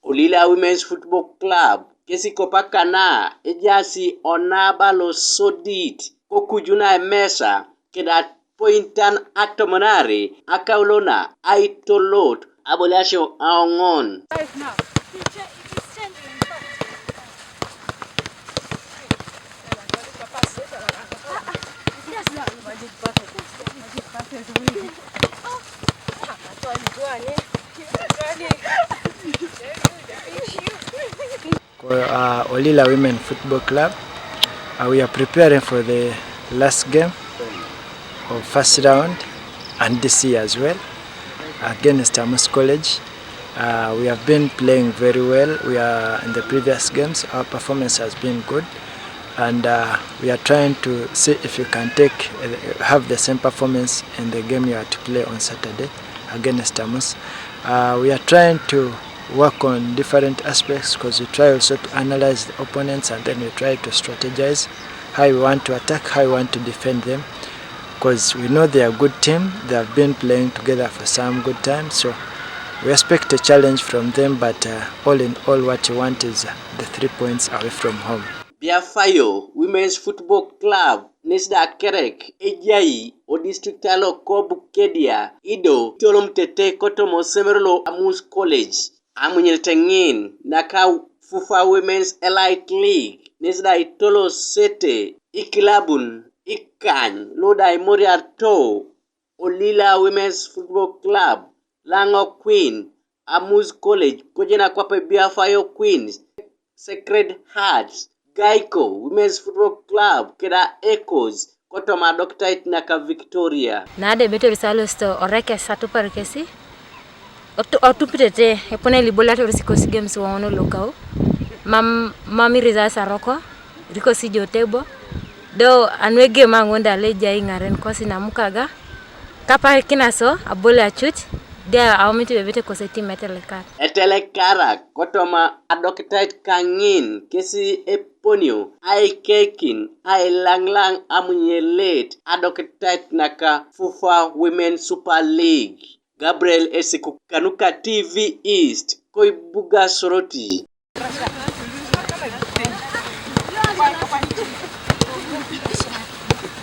Olila Women's Football Club kesi kopakana ejasi onabalo sodit kokujuna emesa keda pointan atomonari akaulona aitolot abolasho aongon. Olila Women Football Club, we are preparing for the last game of first round and this year as well against Amus College. We have been playing very well. We are in the previous games. Our performance has been good, and we are trying to see if you can have the same performance in the game you are to play on Saturday against Amus. We are trying to work on different aspects because we try also to analyze the opponents, and then we try to strategize how we want to attack, how we want to defend them, because we know they are a good team. They have been playing together for some good time, so we expect a challenge from them, but all in all what you want is the 3 points away from home. Biafayo Women's Football Club Nisda Kerek Ejai o districtalo Kobu Kedia Ido Tolom Tete Kotomo Semerlo Amus College Amunyel Tengin Naka Fufa Women's Elite League Nisda Itolo Sete Ikilabun Ikany Loda Imoria To Olila Women's Football Club Lango Queen Amus College Kojena Kwape Biafayo Queens Sacred Hearts Gaiko Women's Football Club keda Echoes kotoma Doctorate naka Victoria nade beto risalo sto oreke satu parkesi otu pitete epone libola risikosi games wono lokao mami riza saroko riko si jotebo do anwege mangonda leja ingaren kosi na mukaga kapa kinaso abola chut dia awmiti bebete koseti meteleka etelekara kotoma Doctorate kangin kesi eponio ai kekin ai langlang amunyelet Doctorate naka Fufa Women Super League. Gabriel Esikukanuka TV East Koibuga Soroti.